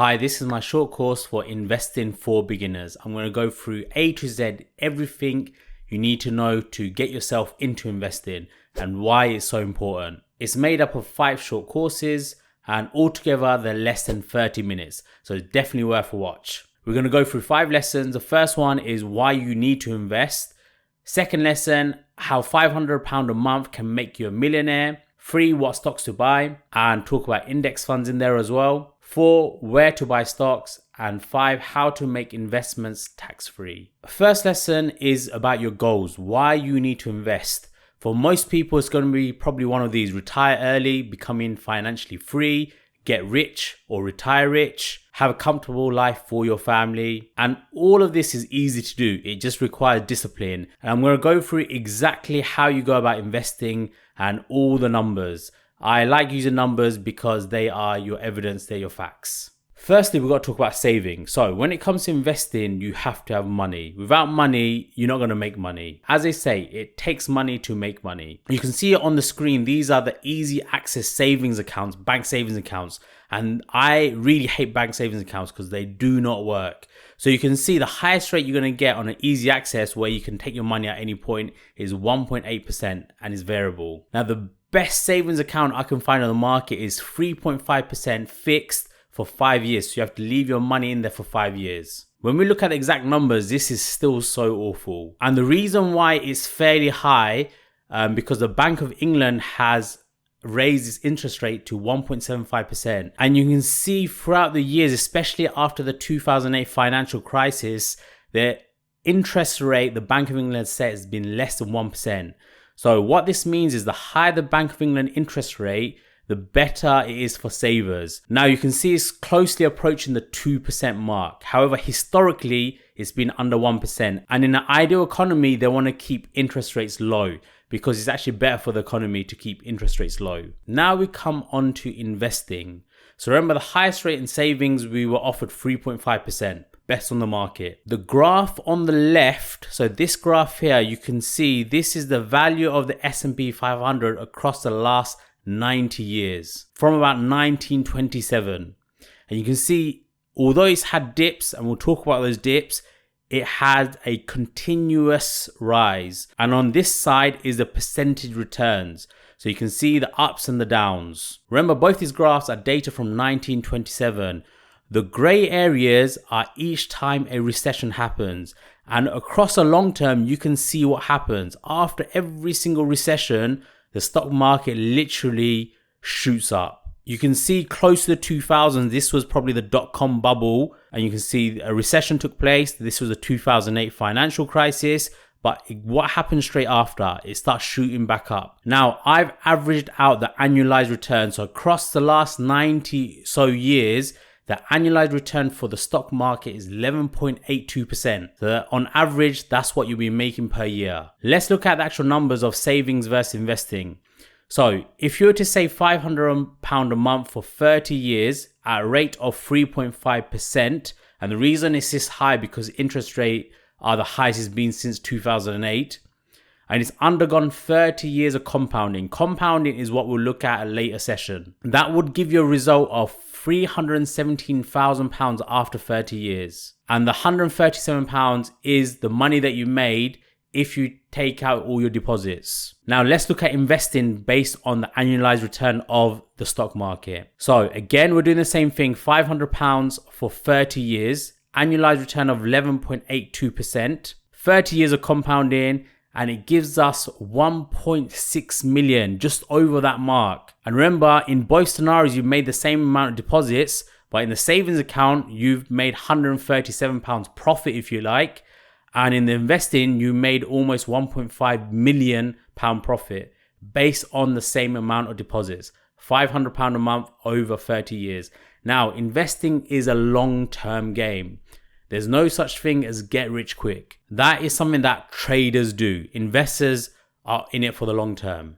Hi, this is my short course for investing for beginners. I'm going to go through A to Z, everything you need to know to get yourself into investing and why it's so important. It's made up of 5 short courses and altogether they're less than 30 minutes. So it's definitely worth a watch. We're going to go through 5 lessons. The first one is why you need to invest. Second lesson, how £500 a month can make you a millionaire. 3, what stocks to buy, and talk about index funds in there as well. 4, where to buy stocks, and 5, how to make investments tax-free. First lesson is about your goals, why you need to invest. For most people, it's going to be probably one of these: retire early, becoming financially free, get rich or retire rich, have a comfortable life for your family. And all of this is easy to do. It just requires discipline. And I'm going to go through exactly how you go about investing and all the numbers. I like using numbers because they are your evidence, they're your facts. Firstly, we've got to talk about saving. So when it comes to investing, you have to have money. Without money, you're not going to make money. As they say, it takes money to make money. You can see it on the screen. These are the easy access savings accounts, bank savings accounts. And I really hate bank savings accounts because they do not work. So you can see the highest rate you're going to get on an easy access where you can take your money at any point is 1.8% and is variable. Now, the best savings account I can find on the market is 3.5% fixed for 5 years. So you have to leave your money in there for 5 years. When we look at the exact numbers, this is still so awful. And the reason why it's fairly high, because the Bank of England has raised its interest rate to 1.75%. And you can see throughout the years, especially after the 2008 financial crisis, the interest rate the Bank of England set has been less than 1%. So what this means is the higher the Bank of England interest rate, the better it is for savers. Now you can see it's closely approaching the 2% mark. However, historically, it's been under 1%. And in an ideal economy, they want to keep interest rates low because it's actually better for the economy to keep interest rates low. Now we come on to investing. So remember, the highest rate in savings, we were offered 3.5%. Best on the market. The graph on the left, so this graph here, you can see this is the value of the S&P 500 across the last 90 years from about 1927. And you can see, although it's had dips, and we'll talk about those dips, it had a continuous rise. And on this side is the percentage returns. So you can see the ups and the downs. Remember, both these graphs are data from 1927. The grey areas are each time a recession happens. And across a long term, you can see what happens. After every single recession, the stock market literally shoots up. You can see close to the 2000s, this was probably the dot-com bubble. And you can see a recession took place. This was the 2008 financial crisis. But what happened straight after? It starts shooting back up. Now, I've averaged out the annualized return. So across the last 90 so years, the annualized return for the stock market is 11.82%. So on average, that's what you'll be making per year. Let's look at the actual numbers of savings versus investing. So if you were to save £500 a month for 30 years at a rate of 3.5%, and the reason it's this high because interest rate are the highest it's been since 2008, and it's undergone 30 years of compounding. Compounding is what we'll look at a later session. That would give you a result of £317,000 after 30 years. And the £137 is the money that you made if you take out all your deposits. Now let's look at investing based on the annualized return of the stock market. So again, we're doing the same thing, £500 for 30 years, annualized return of 11.82%, 30 years of compounding, and it gives us 1.6 million, just over that mark. And remember, in both scenarios, you've made the same amount of deposits, but in the savings account, you've made £137 profit, if you like. And in the investing, you made almost £1.5 million profit based on the same amount of deposits. £500 a month over 30 years. Now, investing is a long-term game. There's no such thing as get rich quick. That is something that traders do. Investors are in it for the long term.